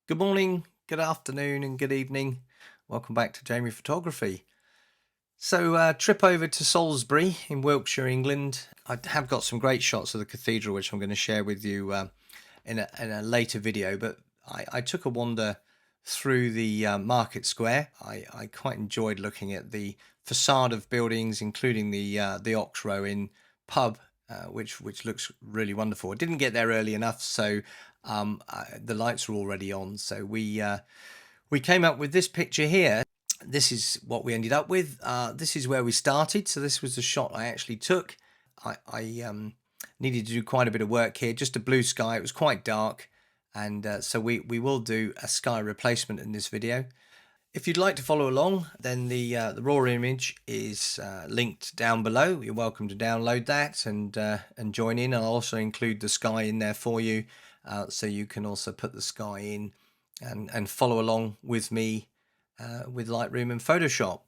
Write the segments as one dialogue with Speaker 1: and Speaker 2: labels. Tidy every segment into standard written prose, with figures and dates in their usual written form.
Speaker 1: Good morning, good afternoon, and good evening. Welcome back to Jamie Photography. Trip over to Salisbury in Wiltshire, England. I have got some great shots of the cathedral, which I'm going to share with you in a later video. But I took a wander through the market square. I quite enjoyed looking at the facade of buildings, including the Ox Row Inn pub, which looks really wonderful. I didn't get there early enough, so the lights were already on. So we came up with this picture here. This is what we ended up with. This is where we started. So this was the shot I actually took. I needed to do quite a bit of work here. Just a blue sky. It was quite dark, and so we will do a sky replacement in this video. If you'd like to follow along, then the raw image is linked down below. You're welcome to download that and join in. I'll also include the sky in there for you, so you can also put the sky in and follow along with me with Lightroom and Photoshop.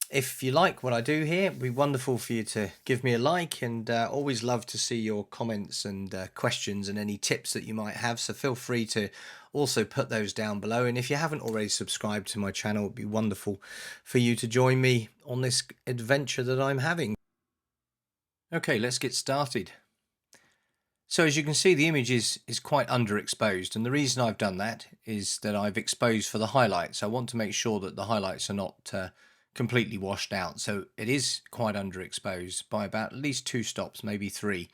Speaker 1: If you like what I do here, it'd be wonderful for you to give me a like, and always love to see your comments and questions and any tips that you might have. So feel free to also put those down below. And if you haven't already subscribed to my channel, it'd be wonderful for you to join me on this adventure that I'm having. Okay, let's get started. So as you can see, the image is quite underexposed, and the reason I've done that is that I've exposed for the highlights. I want to make sure that the highlights are not completely washed out. So it is quite underexposed by about at least 2 stops, maybe 3.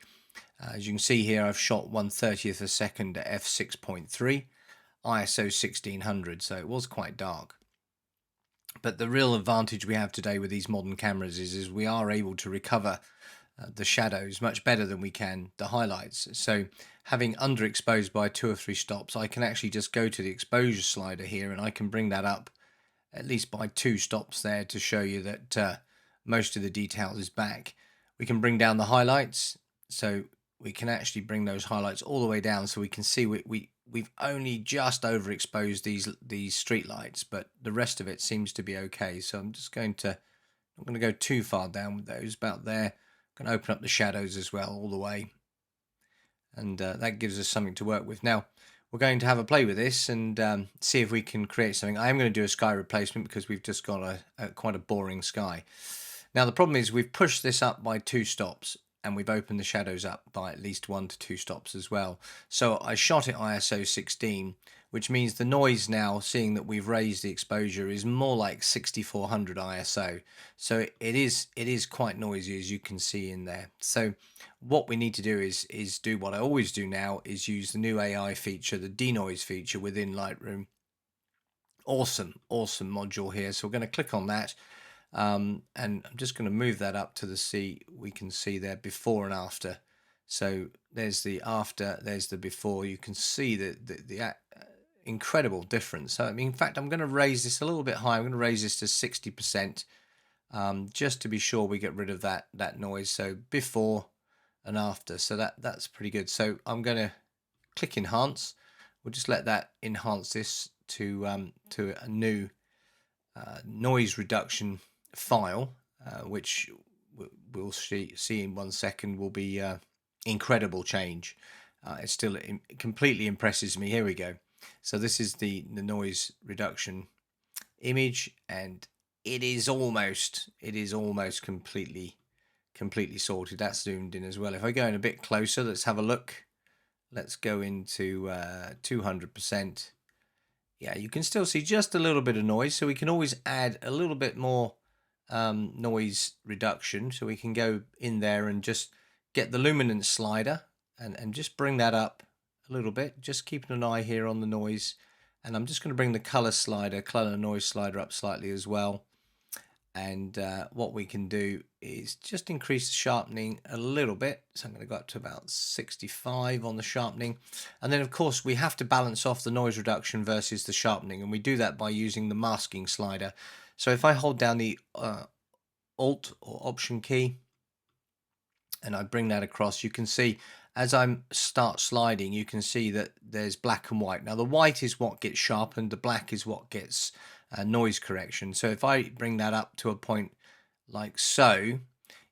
Speaker 1: As you can see here, I've shot 1/30th of a second at f6.3, ISO 1600, so it was quite dark. But the real advantage we have today with these modern cameras is we are able to recover the shadows much better than we can the highlights. So having underexposed by 2 or 3 stops, I can actually just go to the exposure slider here, and I can bring that up at least by 2 stops there to show you that most of the detail is back. We can bring down the highlights, so we can actually bring those highlights all the way down, so we can see we've only just overexposed these street lights, but the rest of it seems to be okay. So I'm just going to, not going to go too far down with those, about there. I'm going to open up the shadows as well all the way, and that gives us something to work with. Now we're going to have a play with this and see if we can create something. I am going to do a sky replacement because we've just got quite a boring sky. Now the problem is we've pushed this up by 2 stops, and we've opened the shadows up by at least 1 to 2 stops as well. So I shot at ISO 16, which means the noise now, seeing that we've raised the exposure, is more like 6400 ISO. So it is quite noisy, as you can see in there. So what we need to do is do what I always do now, is use the new AI feature, the denoise feature within Lightroom. Awesome module here. So we're going to click on that. And I'm just going to move that up to the C. We can see there before and after. So there's the after, there's the before. You can see the incredible difference. So I mean, in fact, I'm going to raise this a little bit higher. I'm going to raise this to 60%, just to be sure we get rid of that noise. So before and after. So that's pretty good. So I'm going to click enhance. We'll just let that enhance this to a new noise reduction file, which we'll see in 1 second will be incredible change. It still completely impresses me. Here we go. So this is the noise reduction image, and it is almost completely sorted. That's zoomed in as well. If I go in a bit closer, let's have a look. Let's go into 200%. Yeah, you can still see just a little bit of noise, so we can always add a little bit more noise reduction. So we can go in there and just get the luminance slider and just bring that up a little bit, just keeping an eye here on the noise. And I'm just going to bring the color noise slider up slightly as well. And what we can do is just increase the sharpening a little bit. So I'm going to go up to about 65 on the sharpening. And then, of course, we have to balance off the noise reduction versus the sharpening. And we do that by using the masking slider. So if I hold down the Alt or Option key and I bring that across, you can see as I start sliding, you can see that there's black and white. Now, the white is what gets sharpened. The black is what gets noise correction. So if I bring that up to a point like so,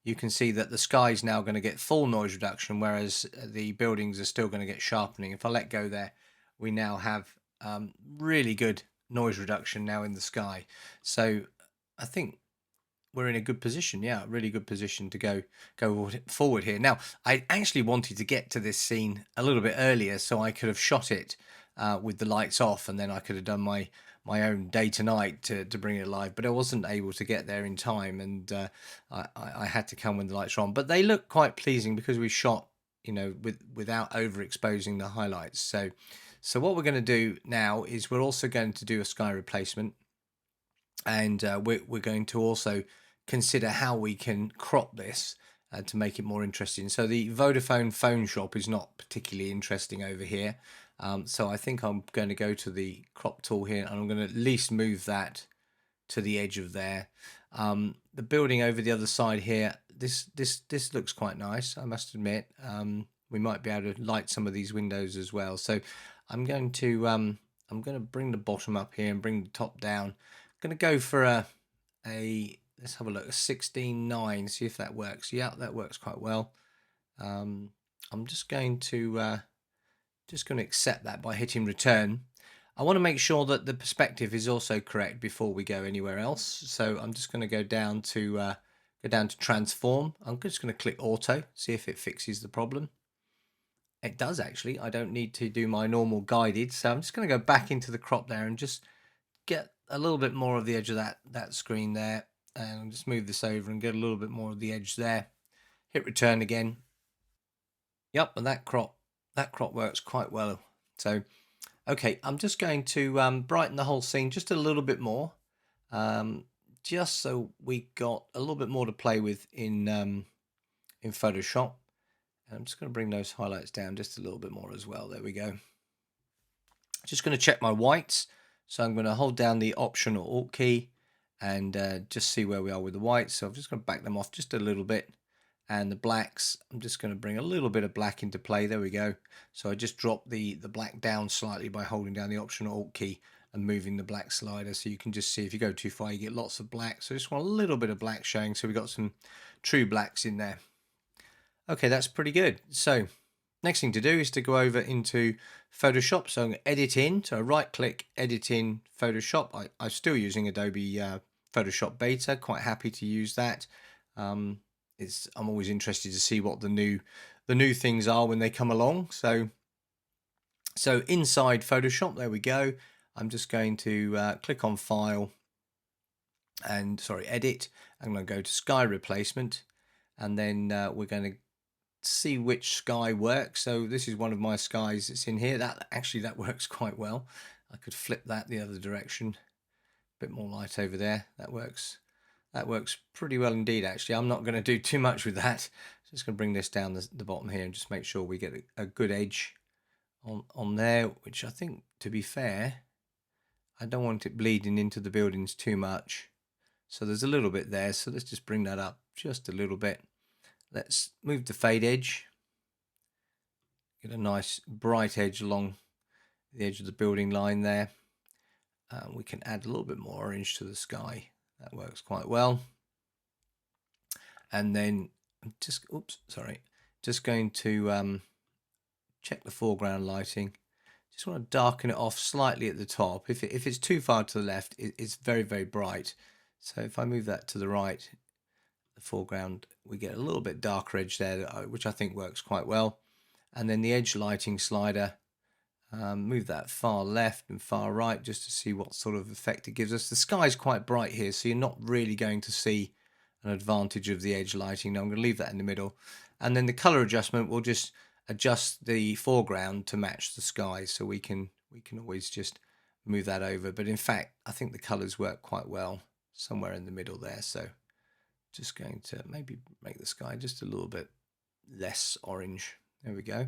Speaker 1: you can see that the sky is now going to get full noise reduction, whereas the buildings are still going to get sharpening. If I let go there, we now have really good noise reduction now in the sky. So I think we're in a good position. Yeah, really good position to go forward here. Now, I actually wanted to get to this scene a little bit earlier so I could have shot it with the lights off, and then I could have done my own day to night to bring it alive, but I wasn't able to get there in time, and I had to come when the lights are on. But they look quite pleasing because we shot, without overexposing the highlights. So what we're going to do now is we're also going to do a sky replacement, and we're going to also consider how we can crop this to make it more interesting. So the Vodafone phone shop is not particularly interesting over here. So I think I'm going to go to the crop tool here, and I'm going to at least move that to the edge of there. The building over the other side here, this looks quite nice, I must admit. We might be able to light some of these windows as well. So I'm going to bring the bottom up here and bring the top down. I'm going to go for a let's have a look, a 16:9, see if that works. Yeah, that works quite well. I'm just going to accept that by hitting return. I want to make sure that the perspective is also correct before we go anywhere else. So I'm just going to go down to transform. I'm just going to click auto, see if it fixes the problem. It does actually. I don't need to do my normal guided. So I'm just going to go back into the crop there and just get a little bit more of the edge of that screen there, and I'll just move this over and get a little bit more of the edge there. Hit return again. Yep, and that crop works quite well. So okay, I'm just going to brighten the whole scene just a little bit more, just so we got a little bit more to play with in Photoshop. And I'm just going to bring those highlights down just a little bit more as well. There we go. Just going to check my whites. So I'm going to hold down the Option or Alt key and just see where we are with the whites. So I'm just going to back them off just a little bit. And the blacks, I'm just going to bring a little bit of black into play. There we go. So I just dropped the black down slightly by holding down the Option or Alt key and moving the black slider. So you can just see if you go too far, you get lots of black. So I just want a little bit of black showing. So we've got some true blacks in there. Okay, that's pretty good. So next thing to do is to go over into Photoshop. So I'm going to edit in. So right click, edit in Photoshop. I'm still using Adobe Photoshop Beta. Quite happy to use that. I'm always interested to see what the new things are when they come along. So inside Photoshop, there we go. I'm just going to click on File and Edit. I'm going to go to Sky Replacement, and then we're going to see which sky works. So this is one of my skies that's in here. That works quite well. I could flip that the other direction. A bit more light over there. That works pretty well indeed, actually. I'm not going to do too much with that. Just going to bring this down the bottom here and just make sure we get a good edge on there, which I think, to be fair, I don't want it bleeding into the buildings too much. So there's a little bit there. So let's just bring that up just a little bit. Let's move the fade edge, get a nice bright edge along the edge of the building line there. We can add a little bit more orange to the sky. That works quite well. And then I'm just going to check the foreground lighting. Just want to darken it off slightly at the top. If it's too far to the left, it's very, very bright. So if I move that to the right, the foreground, we get a little bit darker edge there, which I think works quite well. And then the edge lighting slider, move that far left and far right just to see what sort of effect it gives us. The sky's quite bright here, so you're not really going to see an advantage of the edge lighting. Now I'm going to leave that in the middle. And then the color adjustment will just adjust the foreground to match the sky, so we can always just move that over. But in fact, I think the colors work quite well somewhere in the middle there. So just going to maybe make the sky just a little bit less orange. There we go.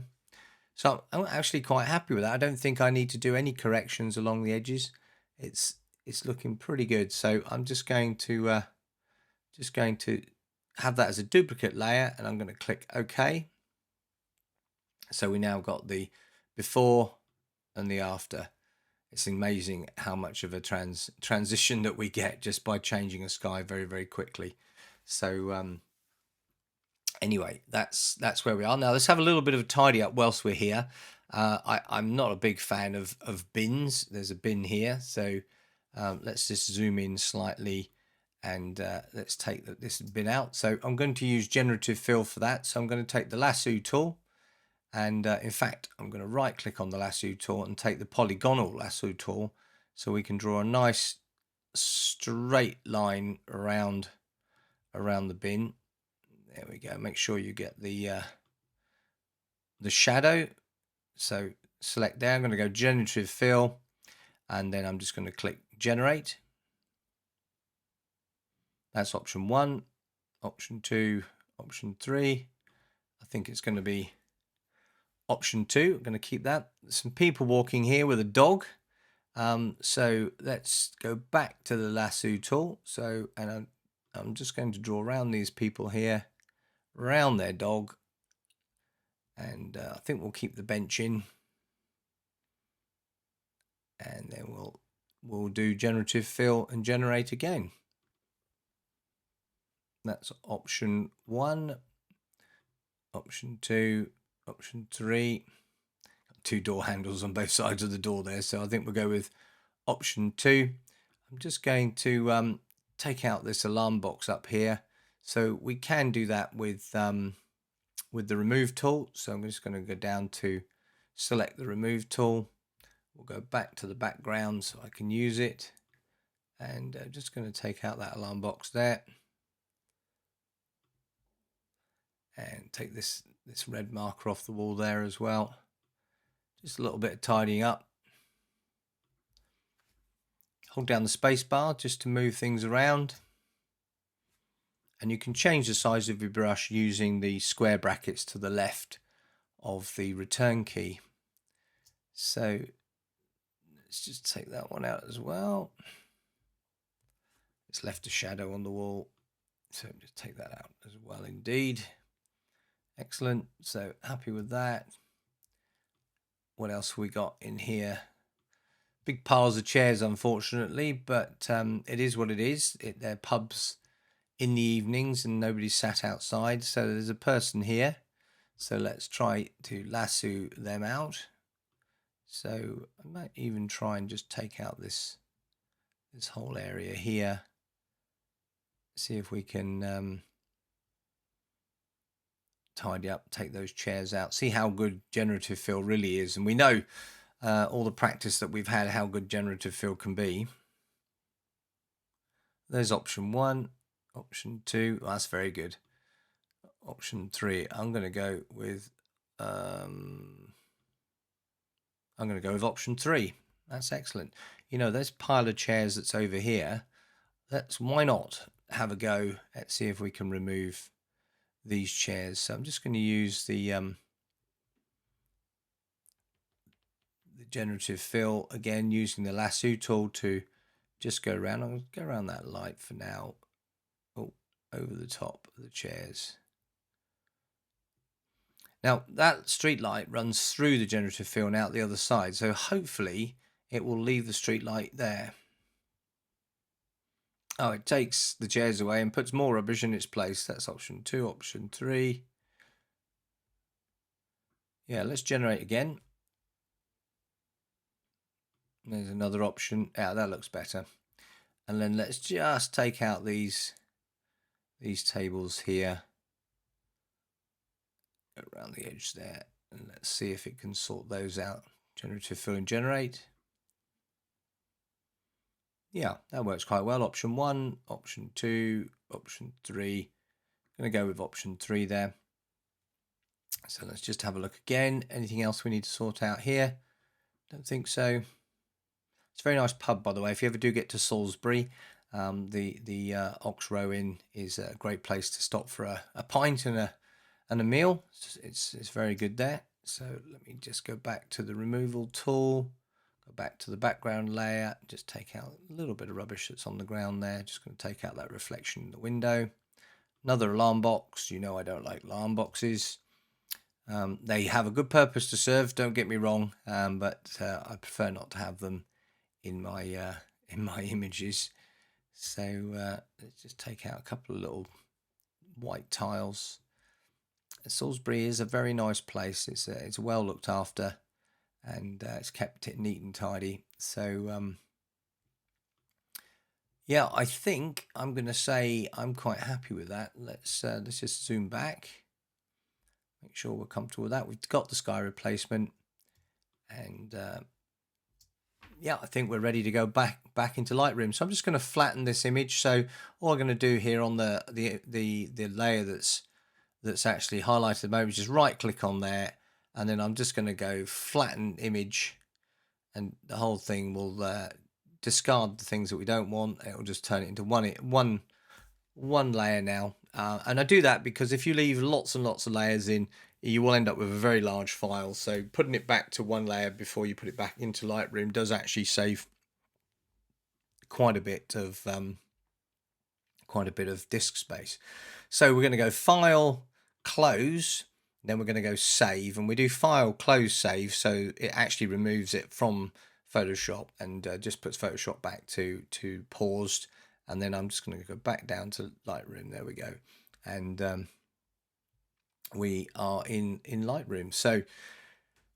Speaker 1: So I'm actually quite happy with that. I don't think I need to do any corrections along the edges. It's looking pretty good. So I'm just going to have that as a duplicate layer, and I'm going to click OK. So we now got the before and the after. It's amazing how much of a transition that we get just by changing a sky very, very quickly. So anyway, that's where we are. Now let's have a little bit of a tidy up whilst we're here. I'm not a big fan of bins. There's a bin here, so let's just zoom in slightly and let's take this bin out. So I'm going to use Generative Fill for that. So I'm going to take the lasso tool, and in fact I'm going to right click on the lasso tool and take the polygonal lasso tool, so we can draw a nice straight line around the bin. There we go. Make sure you get the shadow. So select there. I'm going to go Generative Fill, and then I'm just going to click Generate. That's option 1, option 2, option 3. I think it's going to be option 2. I'm going to keep that. There's some people walking here with a dog. So let's go back to the lasso tool. So, and I'm just going to draw around these people here, around their dog, and I think we'll keep the bench in, and then we'll do Generative Fill and Generate again. That's option 1, option 2, option 3. Got 2 door handles on both sides of the door there, so I think we'll go with option 2. I'm just going to take out this alarm box up here. So we can do that with the remove tool. So I'm just going to go down to select the remove tool. We'll go back to the background so I can use it, and I'm just going to take out that alarm box there, and take this red marker off the wall there as well. Just a little bit of tidying up. Hold down the space bar just to move things around, and you can change the size of your brush using the square brackets to the left of the return key. So let's just take that one out as well. It's left a shadow on the wall, so just take that out as well indeed. Excellent. So happy with that. What else have we got in here? Big piles of chairs, unfortunately, but it is what it is. They're pubs in the evenings and nobody's sat outside, so there's a person here. So let's try to lasso them out. So I might even try and just take out this whole area here. See if we can tidy up, take those chairs out. See how good Generative Fill really is, and we know all the practice that we've had how good Generative Fill can be. There's option 1, option 2. Oh, that's very good. Option 3. I'm going to go with option 3. That's excellent. You know, there's a pile of chairs that's over here. Why not have a go at see if we can remove these chairs. So I'm just going to use the Generative Fill again, using the lasso tool to just go around. I'm going to go around that light for now. Oh, over the top of the chairs. Now that street light runs through the Generative Fill and out the other side, so hopefully it will leave the street light there. Oh, it takes the chairs away and puts more rubbish in its place. That's option 2, option 3. Yeah, let's generate again. There's another option. Yeah, that looks better. And then let's just take out these tables here around the edge there, and let's see if it can sort those out. Generative Fill and Generate. Yeah, that works quite well. Option 1, option 2, option 3. I'm going to go with option 3 there. So let's just have a look again. Anything else we need to sort out here? Don't think so. It's a very nice pub, by the way. If you ever do get to Salisbury, the Ox Row Inn is a great place to stop for a pint and a meal. It's very good there. So let me just go back to the removal tool, go back to the background layer, just take out a little bit of rubbish that's on the ground there. Just going to take out that reflection in the window. Another alarm box. You know I don't like alarm boxes. They have a good purpose to serve, don't get me wrong, but I prefer not to have them in my images. So let's just take out a couple of little white tiles. Salisbury is a very nice place. It's well looked after. and it's kept it neat and tidy. So yeah, I think I'm going to say I'm quite happy with that. Let's just zoom back, make sure we're comfortable with that. We've got the sky replacement, and yeah, I think we're ready to go back into Lightroom. So I'm just going to flatten this image. So all I'm going to do here on the layer that's actually highlighted at the moment is just right click on there, and then I'm just going to go flatten image, and the whole thing will discard the things that we don't want. It will just turn it into one layer now. And I do that because if you leave lots and lots of layers in, you will end up with a very large file. So putting it back to one layer before you put it back into Lightroom does actually save quite a bit of disk space. So we're going to go File, Close, then we're going to go Save, and we do File, Close, Save, so it actually removes it from Photoshop and just puts Photoshop back to paused. And then I'm just going to go back down to Lightroom. There we go, and we are in Lightroom. So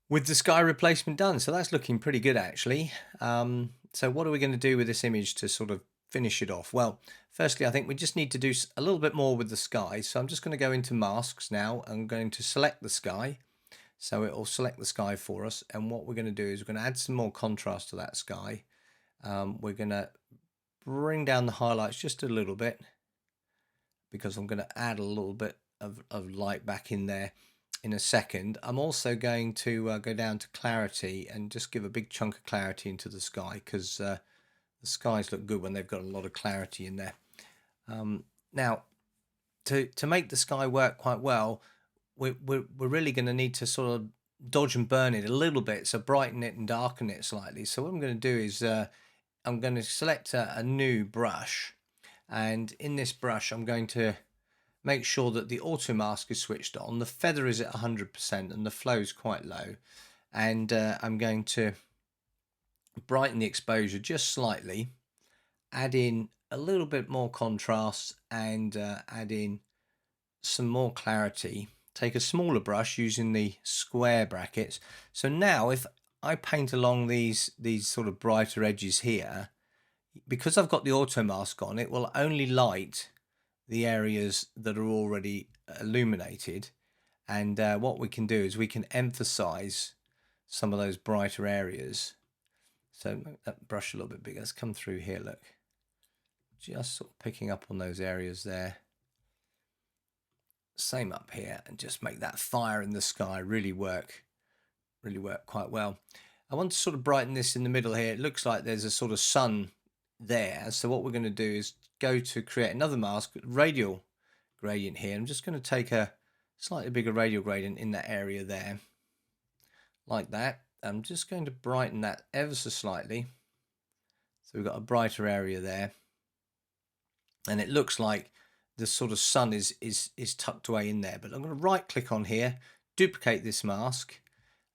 Speaker 1: with the sky replacement done, so that's looking pretty good actually. So what are we going to do with this image to sort of finish it off? Well, firstly, I think we just need to do a little bit more with the sky. So I'm just going to go into masks now. I'm going to select the sky. So it will select the sky for us. And what we're going to do is we're going to add some more contrast to that sky. We're going to bring down the highlights just a little bit, because I'm going to add a little bit of light back in there in a second. I'm also going to go down to clarity and just give a big chunk of clarity into the sky, because the skies look good when they've got a lot of clarity in there. Now, to make the sky work quite well, we're really going to need to sort of dodge and burn it a little bit, so brighten it and darken it slightly. So what I'm going to do is I'm going to select a new brush, and in this brush I'm going to make sure that the auto mask is switched on, the feather is at 100%, and the flow is quite low, and I'm going to brighten the exposure just slightly, add in a little bit more contrast, and add in some more clarity. Take a smaller brush using the square brackets. So now if I paint along these sort of brighter edges here, because I've got the auto mask on, it will only light the areas that are already illuminated. And what we can do is we can emphasize some of those brighter areas. So make that brush a little bit bigger. Let's come through here, look. Just sort of picking up on those areas there. Same up here, and just make that fire in the sky really work quite well. I want to sort of brighten this in the middle here. It looks like there's a sort of sun there. So what we're going to do is go to create another mask, radial gradient here. I'm just going to take a slightly bigger radial gradient in that area there, like that. I'm just going to brighten that ever so slightly. So we've got a brighter area there, and it looks like the sort of sun is tucked away in there. But I'm going to right click on here, duplicate this mask,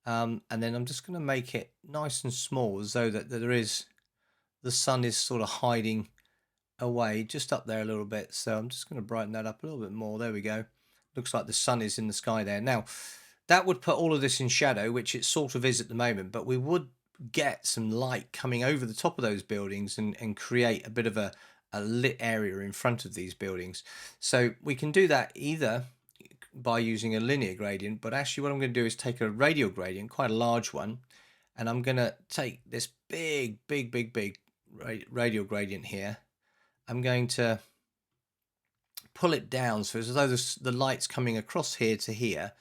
Speaker 1: and then I'm just going to make it nice and small, as though that the sun is sort of hiding away just up there a little bit. So I'm just going to brighten that up a little bit more. There we go. Looks like the sun is in the sky there. Now that would put all of this in shadow, which it sort of is at the moment, but we would get some light coming over the top of those buildings and create a bit of a lit area in front of these buildings. So we can do that either by using a linear gradient, but actually what I'm going to do is take a radial gradient, quite a large one, and I'm going to take this big radial gradient here. I'm going to pull it down so as though the light's coming across here to here,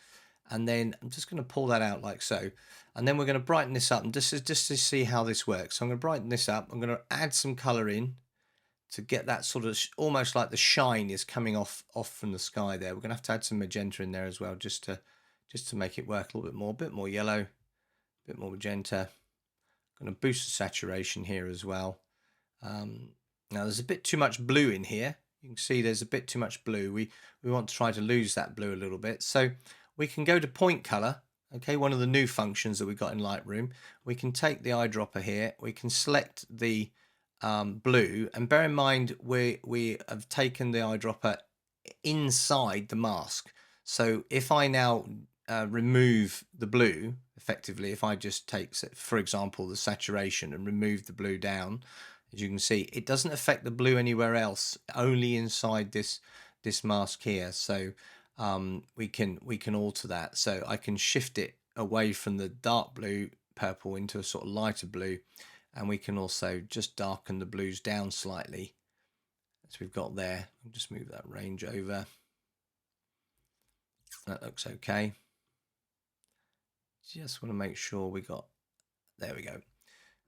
Speaker 1: and then I'm just going to pull that out like so, and then we're going to brighten this up, and just to see how this works. So I'm going to brighten this up. I'm going to add some color in to get that sort of almost like the shine is coming off from the sky there. We're going to have to add some magenta in there as well, just to make it work a little bit more yellow, a bit more magenta. I'm going to boost the saturation here as well. Now there's a bit too much blue in here. You can see there's a bit too much blue. We want to try to lose that blue a little bit. So we can go to point color. Okay, one of the new functions that we got in Lightroom. We can take the eyedropper here. We can select the blue, and bear in mind we have taken the eyedropper inside the mask. So if I now remove the blue effectively, if I just take, for example, the saturation and remove the blue down, as you can see, it doesn't affect the blue anywhere else, only inside this mask here. So we can alter that. So I can shift it away from the dark blue purple into a sort of lighter blue, and we can also just darken the blues down slightly, as we've got there. I'll just move that range over. That looks okay. Just want to make sure we got, there we go.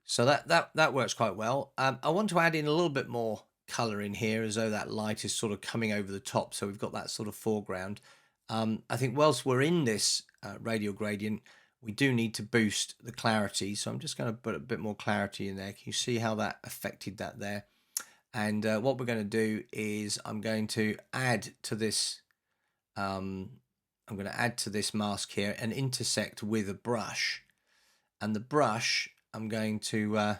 Speaker 1: So that works quite well. I want to add in a little bit more color in here, as though that light is sort of coming over the top, so we've got that sort of foreground. I think whilst we're in this radial gradient, we do need to boost the clarity, so I'm just going to put a bit more clarity in there. Can you see how that affected that there? And what we're going to do is I'm going to add to this mask here and intersect with a brush, and the brush, I'm going to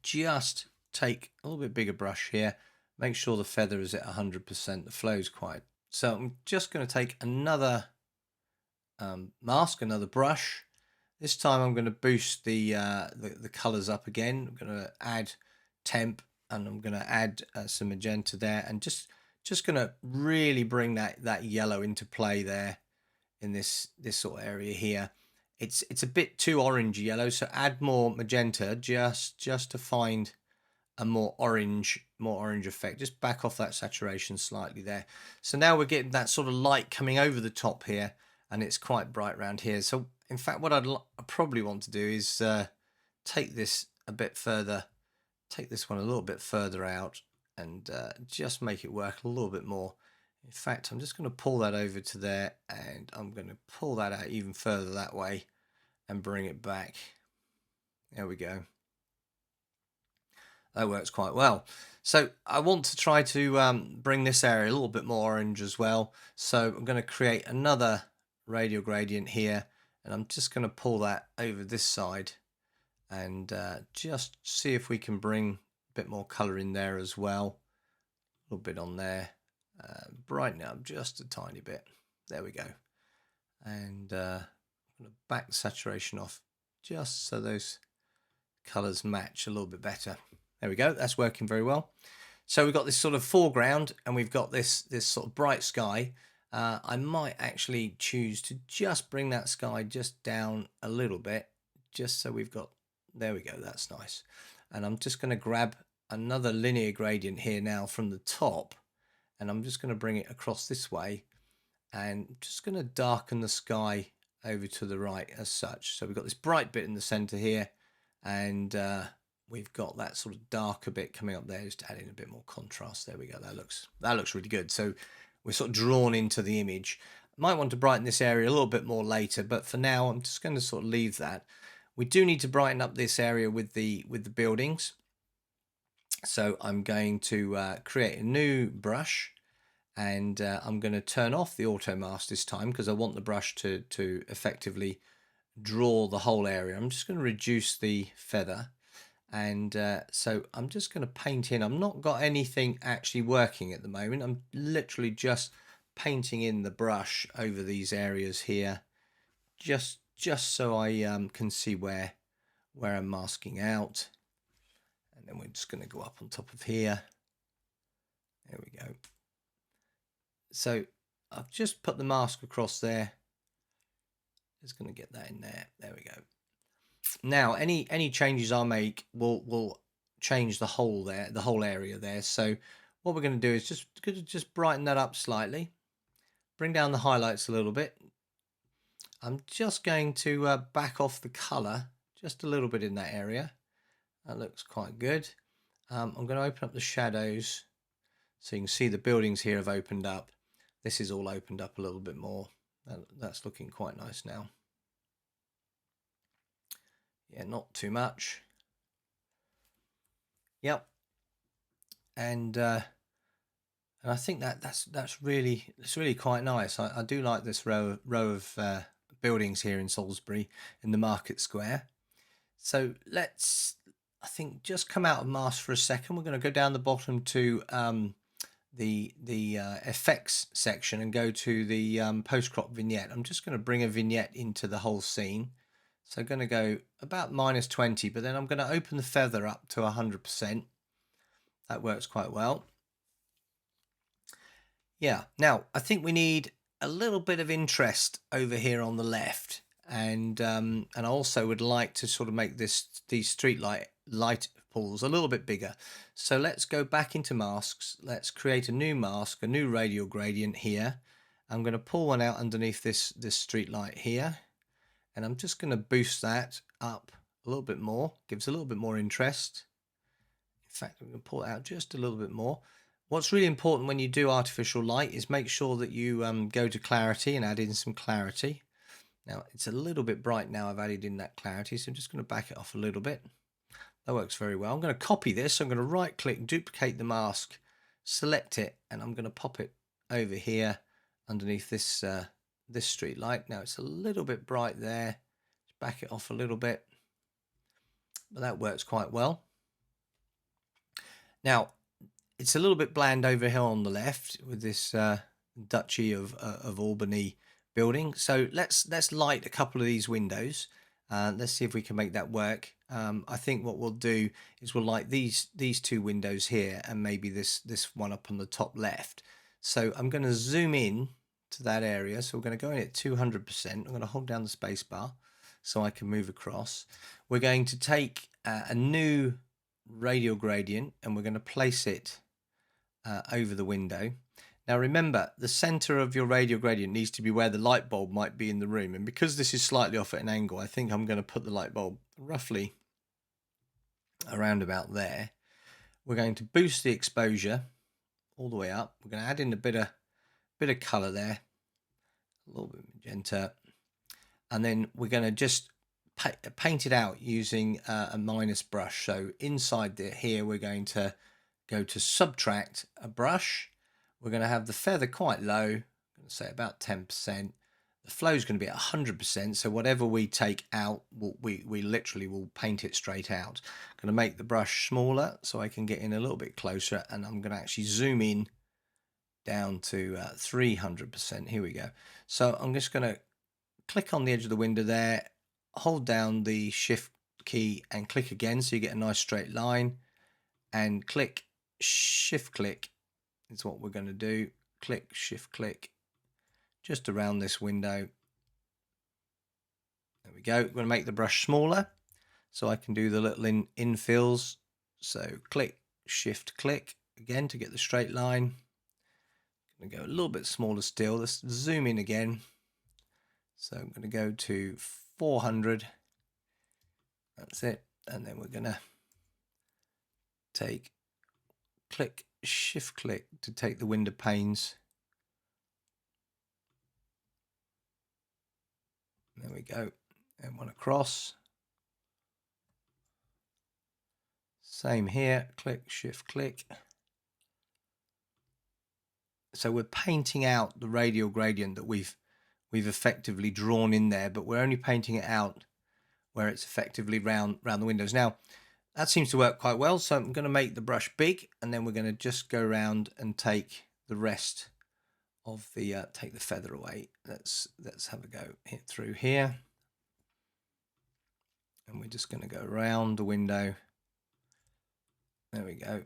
Speaker 1: just take a little bit bigger brush here, make sure the feather is at 100%, the flow's quite. So I'm just going to take another mask, another brush. This time I'm going to boost the colors up again. I'm going to add temp, and I'm going to add some magenta there, and just going to really bring that yellow into play there in this sort of area here. It's a bit too orange yellow, so add more magenta just to find a more orange effect. Just back off that saturation slightly there. So now we're getting that sort of light coming over the top here, and it's quite bright around here. So in fact, what I probably want to do is take this a bit further, take this one a little bit further out, and just make it work a little bit more. In fact, I'm just going to pull that over to there, and I'm going to pull that out even further that way and bring it back. There we go. That works quite well. So I want to try to bring this area a little bit more orange as well. So I'm going to create another radial gradient here, and I'm just going to pull that over this side, and just see if we can bring a bit more color in there as well. A little bit on there. Brighten it up just a tiny bit. There we go. And I'm going to back the saturation off just so those colors match a little bit better. There we go. That's working very well. So we've got this sort of foreground, and we've got this sort of bright sky. I might actually choose to just bring that sky just down a little bit, just so we've got, there we go. That's nice. And I'm just going to grab another linear gradient here now from the top, and I'm just going to bring it across this way, and just going to darken the sky over to the right as such. So we've got this bright bit in the center here, and we've got that sort of darker bit coming up there, just adding a bit more contrast. There we go. That looks really good. So we're sort of drawn into the image. I might want to brighten this area a little bit more later, but for now I'm just going to sort of leave that. We do need to brighten up this area with the buildings. So I'm going to create a new brush, and I'm going to turn off the auto mask this time, because I want the brush to effectively draw the whole area. I'm just going to reduce the feather, and so I'm just going to paint in. I've not got anything actually working at the moment. I'm literally just painting in the brush over these areas here, just so I can see where I'm masking out. And then we're just going to go up on top of here. There we go. So I've just put the mask across there. Just going to get that in there. There we go. Now any changes I make will change the whole area there. So what we're going to do is just brighten that up slightly, bring down the highlights a little bit. I'm just going to back off the color just a little bit in that area. That looks quite good. I'm going to open up the shadows, so you can see the buildings here have opened up. This is all opened up a little bit more. That's looking quite nice now. Yeah, not too much. Yep. And I think that's really quite nice. I do like this row of buildings here in Salisbury in the market square. So let's, I think, just come out of mask for a second. We're going to go down the bottom to effects section and go to the post crop vignette. I'm just going to bring a vignette into the whole scene. So I'm going to go about -20, but then I'm going to open the feather up to 100%. That works quite well. Yeah, now I think we need a little bit of interest over here on the left, and I also would like to sort of make these street light pools a little bit bigger. So let's go back into masks. Let's create a new mask, a new radial gradient here. I'm going to pull one out underneath this street light here, and I'm just going to boost that up a little bit more. Gives a little bit more interest. In fact, I'm going to pull it out just a little bit more. What's really important when you do artificial light is make sure that you go to clarity and add in some clarity. Now, it's a little bit bright now. I've added in that clarity, so I'm just going to back it off a little bit. That works very well. I'm going to copy this. I'm going to right click, duplicate the mask, select it, and I'm going to pop it over here underneath this this street light. Now, it's a little bit bright there. Just back it off a little bit, but that works quite well. Now, it's a little bit bland over here on the left with this Duchy of Albany building. So let's light a couple of these windows. Let's see if we can make that work. I think what we'll do is we'll light these two windows here and maybe this one up on the top left. So I'm going to zoom in to that area. So we're going to go in at 200%. I'm going to hold down the space bar so I can move across. We're going to take a new radial gradient and we're going to place it over the window. Now remember, the center of your radial gradient needs to be where the light bulb might be in the room, and because this is slightly off at an angle, I think I'm going to put the light bulb roughly around about there. We're going to boost the exposure all the way up. We're going to add in a bit of color there, a little bit of magenta, and then we're going to just paint it out using a minus brush. So inside here we're going to go to subtract a brush. We're going to have the feather quite low. I'm going to say about 10%. The flow is going to be at 100%. So whatever we take out, we literally will paint it straight out. I'm going to make the brush smaller so I can get in a little bit closer, and I'm going to actually zoom in down to 300%. Here we go. So I'm just going to click on the edge of the window there, hold down the shift key and click again so you get a nice straight line, and click shift click is what we're going to do. Click shift click just around this window. There we go. We're going to make the brush smaller so I can do the little infills. So click shift click again to get the straight line. I'm going to go a little bit smaller still. Let's zoom in again. So I'm going to go to 400. That's it. And then we're going to take click shift click to take the window panes. There we go. And one across. Same here. Click shift click. So we're painting out the radial gradient that we've effectively drawn in there, but we're only painting it out where it's effectively round the windows. Now that seems to work quite well, so I'm going to make the brush big, and then we're going to just go around and take the rest of the take the feather away. Let's have a go hit through here, and we're just going to go around the window. There we go.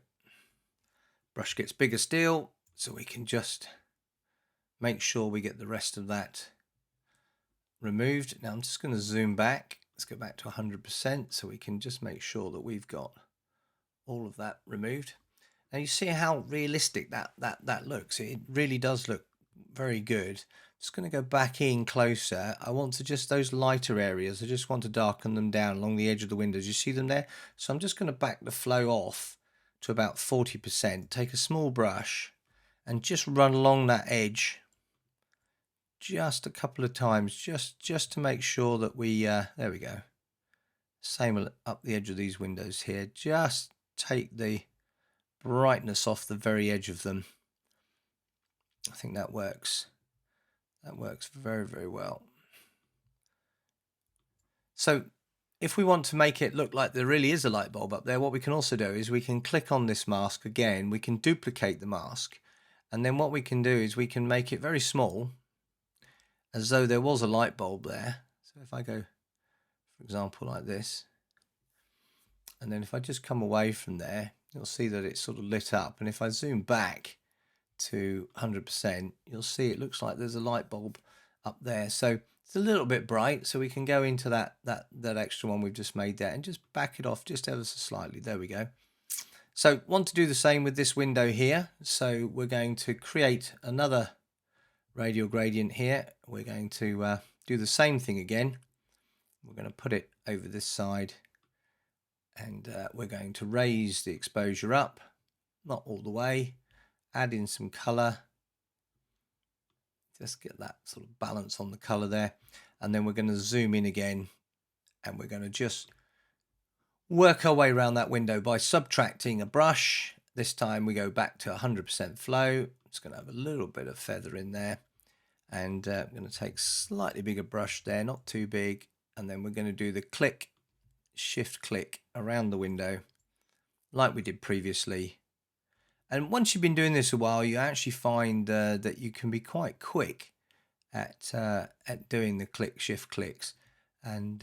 Speaker 1: Brush gets bigger still, so we can just make sure we get the rest of that removed. Now I'm just going to zoom back. Let's go back to 100% so we can just make sure that we've got all of that removed. Now you see how realistic that looks. It really does look very good. Just going to go back in closer. I want to just those lighter areas, I just want to darken them down along the edge of the windows. You see them there? So I'm just going to back the flow off to about 40%. Take a small brush and just run along that edge just a couple of times, just to make sure that we there we go. Same up the edge of these windows here. Just take the brightness off the very edge of them. I think that works. That works very, very well. So if we want to make it look like there really is a light bulb up there, what we can also do is we can click on this mask again. We can duplicate the mask. And then what we can do is we can make it very small, as though there was a light bulb there. So if I go, for example, like this, and then if I just come away from there, you'll see that it's sort of lit up. And if I zoom back to 100%, you'll see it looks like there's a light bulb up there. So it's a little bit bright, so we can go into that extra one we've just made there and just back it off just ever so slightly. There we go. So want to do the same with this window here. So we're going to create another radial gradient here. We're going to do the same thing again. We're going to put it over this side, and we're going to raise the exposure up, not all the way, add in some color, just get that sort of balance on the color there, and then we're going to zoom in again, and we're going to just work our way around that window by subtracting a brush. This time we go back to 100% flow. It's going to have a little bit of feather in there, and I'm going to take slightly bigger brush there, not too big, and then we're going to do the click, shift click around the window like we did previously. And once you've been doing this a while, you actually find that you can be quite quick at doing the click shift clicks, and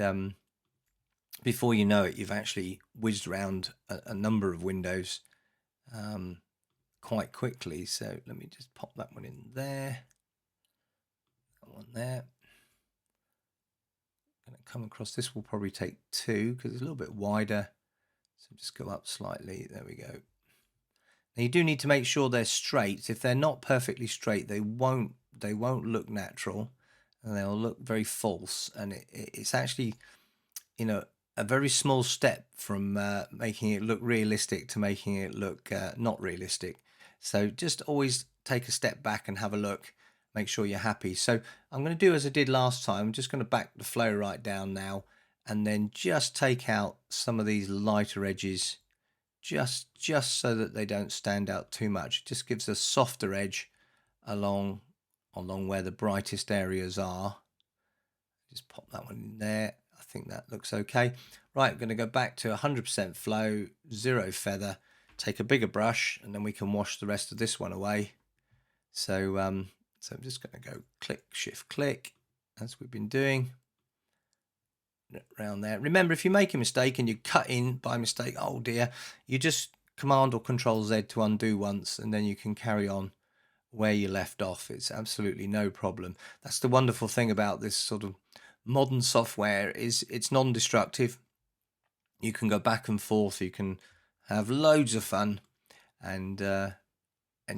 Speaker 1: before you know it, you've actually whizzed around a number of windows quite quickly. So let me just pop that one in there, that one there. Going to come across, this will probably take 2 because it's a little bit wider, so just go up slightly. There we go. Now you do need to make sure they're straight. If they're not perfectly straight, they won't look natural, and they'll look very false. And it's actually, you know, a very small step from making it look realistic to making it look not realistic. So just always take a step back and have a look. Make sure you're happy. So I'm going to do as I did last time. I'm just going to back the flow right down now, and then just take out some of these lighter edges, just so that they don't stand out too much. It just gives a softer edge along where the brightest areas are. Just pop that one in there. I think that looks okay. Right, I'm going to go back to 100% flow, 0 feather, take a bigger brush, and then we can wash the rest of this one away. So so I'm just going to go click, shift, click, as we've been doing around there. Remember, if you make a mistake and you cut in by mistake, oh dear, you just Command or Control Z to undo once, and then you can carry on where you left off. It's absolutely no problem. That's the wonderful thing about this sort of modern software, is it's non-destructive. You can go back and forth, you can have loads of fun, and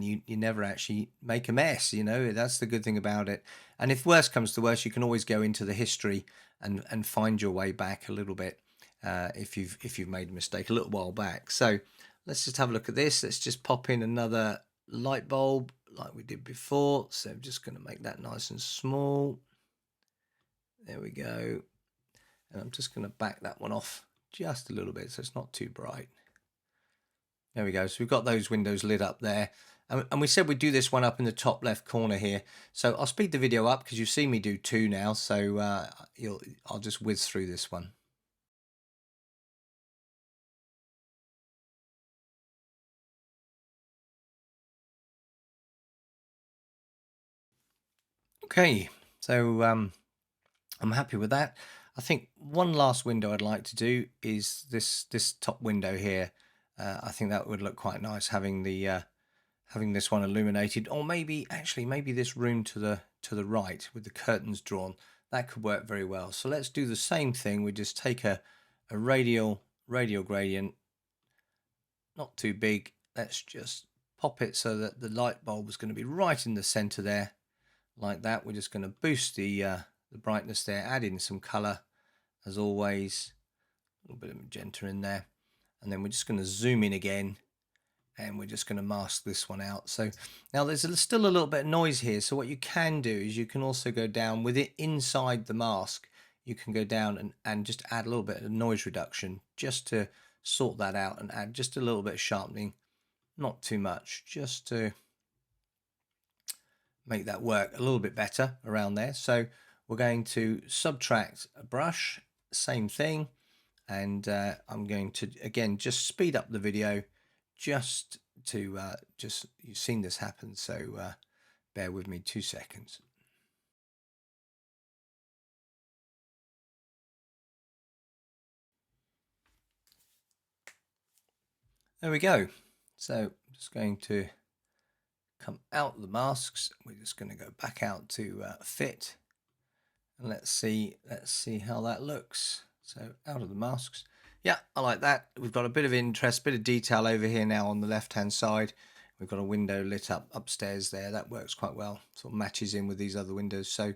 Speaker 1: you never actually make a mess. You know, that's the good thing about it. And if worse comes to worse, you can always go into the history and find your way back a little bit if you've made a mistake a little while back. So let's just have a look at this. Let's just pop in another light bulb like we did before. So I'm just going to make that nice and small. There we go. And I'm just going to back that one off just a little bit so it's not too bright. There we go. So we've got those windows lit up there. And we said we'd do this one up in the top left corner here. So I'll speed the video up because you've seen me do 2 now. So I'll just whiz through this one. Okay, so I'm happy with that. I think one last window I'd like to do is this top window here. I think that would look quite nice, having the having this one illuminated, or maybe this room to the right with the curtains drawn. That could work very well. So let's do the same thing. We just take a radial gradient, not too big. Let's just pop it so that the light bulb is going to be right in the center there, like that. We're just going to boost the brightness there, add in some color as always, a little bit of magenta in there, and then we're just going to zoom in again, and we're just going to mask this one out. So now there's still a little bit of noise here, so what you can do is you can also go down with it inside the mask. You can go down and just add a little bit of noise reduction just to sort that out, and add just a little bit of sharpening, not too much, just to make that work a little bit better around there. So we're going to subtract a brush, same thing, and I'm going to again just speed up the video just to just, you've seen this happen, so bear with me 2 seconds. There we go. So I'm just going to come out of the masks. We're just going to go back out to fit, and let's see how that looks. So out of the masks. Yeah, I like that. We've got a bit of interest, bit of detail over here now on the left hand side. We've got a window lit up upstairs there. That works quite well. Sort of matches in with these other windows. So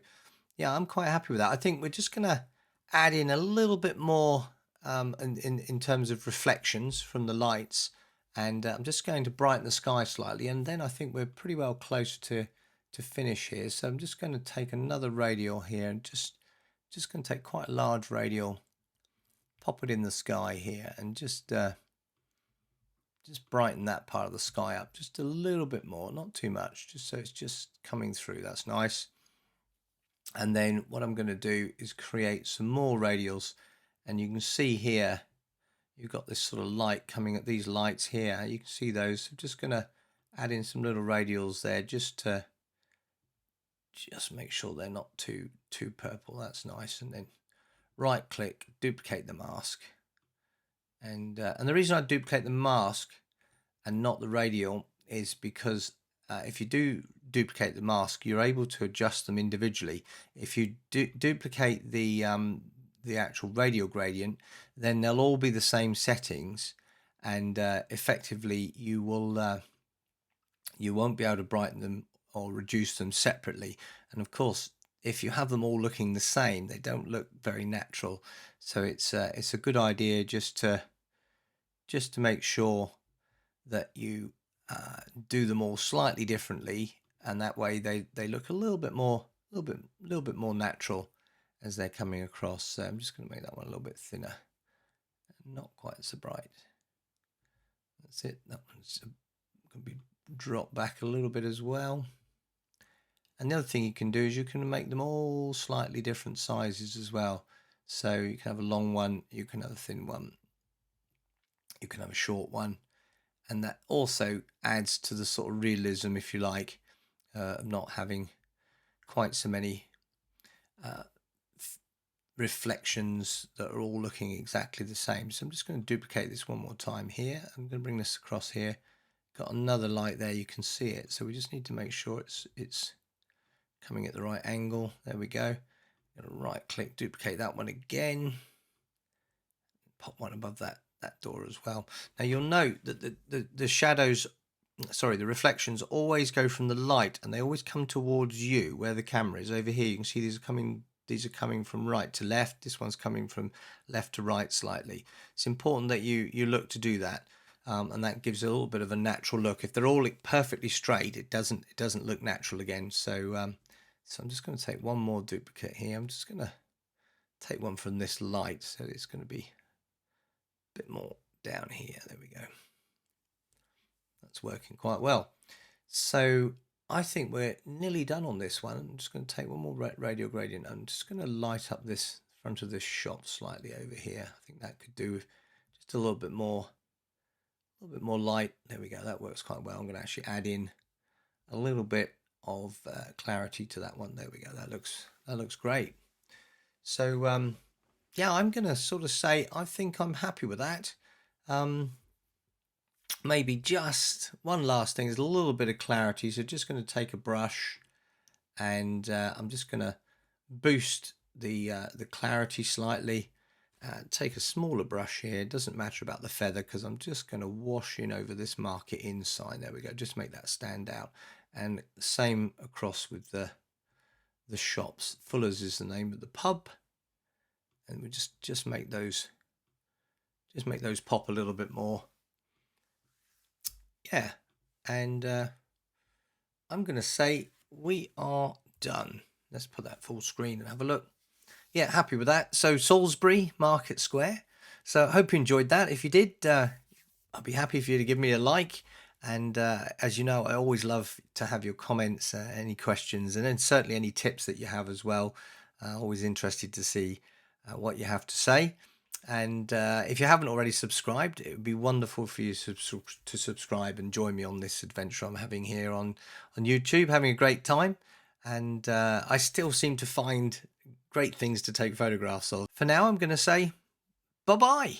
Speaker 1: yeah, I'm quite happy with that. I think we're just going to add in a little bit more in terms of reflections from the lights, and I'm just going to brighten the sky slightly, and then I think we're pretty well close to finish here. So I'm just going to take another radial here, and just going to take quite a large radial, pop it in the sky here, and just brighten that part of the sky up just a little bit more, not too much, just so it's just coming through. That's nice. And then what I'm going to do is create some more radials, and you can see here you've got this sort of light coming at these lights here. You can see those. I'm just going to add in some little radials there just to make sure they're not too purple. That's nice. And then right click, duplicate the mask, and the reason I duplicate the mask and not the radial is because if you do duplicate the mask, you're able to adjust them individually. If you duplicate the actual radial gradient, then they'll all be the same settings, and effectively you will you won't be able to brighten them or reduce them separately. And of course, if you have them all looking the same, they don't look very natural. So it's a good idea just to make sure that you do them all slightly differently, and that way they look a little bit more natural as they're coming across. So I'm just going to make that one a little bit thinner, not quite so bright. That's it. That one's going to be dropped back a little bit as well. And the other thing you can do is you can make them all slightly different sizes as well. So you can have a long one, you can have a thin one, you can have a short one, and that also adds to the sort of realism, if you like, of not having quite so many reflections that are all looking exactly the same. So I'm just going to duplicate this one more time here. I'm going to bring this across here. Got another light there, you can see it. So we just need to make sure it's coming at the right angle. There we go. I'm going to right click, duplicate that one again. Pop one above that door as well. Now you'll note that the shadows, sorry, the reflections always go from the light, and they always come towards you where the camera is. Over here you can see these are coming from right to left. This one's coming from left to right slightly. It's important that you look to do that, and that gives a little bit of a natural look. If they're all perfectly straight, it doesn't look natural again. So so I'm just going to take one more duplicate here. I'm just going to take one from this light, so it's going to be a bit more down here. There we go. That's working quite well. So I think we're nearly done on this one. I'm just going to take one more radial gradient. I'm just going to light up this front of this shop slightly over here. I think that could do with just a little bit more light. There we go. That works quite well. I'm going to actually add in a little bit of clarity to that one. There we go. That looks great. So yeah, I'm going to sort of say I think I'm happy with that. Maybe just one last thing is a little bit of clarity. So just going to take a brush, and I'm just going to boost the clarity slightly. Take a smaller brush here. It doesn't matter about the feather, because I'm just going to wash in over this mark it in sign. There we go. Just make that stand out. And the same across with the shops. Fuller's is the name of the pub, and we just make those pop a little bit more. Yeah, and I'm going to say we are done. Let's put that full screen and have a look. Yeah, happy with that. So Salisbury Market Square. So I hope you enjoyed that. If you did, I'd be happy for you to give me a like. And as you know, I always love to have your comments, any questions, and then certainly any tips that you have as well. Always interested to see what you have to say. And if you haven't already subscribed, it would be wonderful for you to subscribe and join me on this adventure I'm having here on YouTube, having a great time. And I still seem to find great things to take photographs of. For now, I'm going to say bye-bye.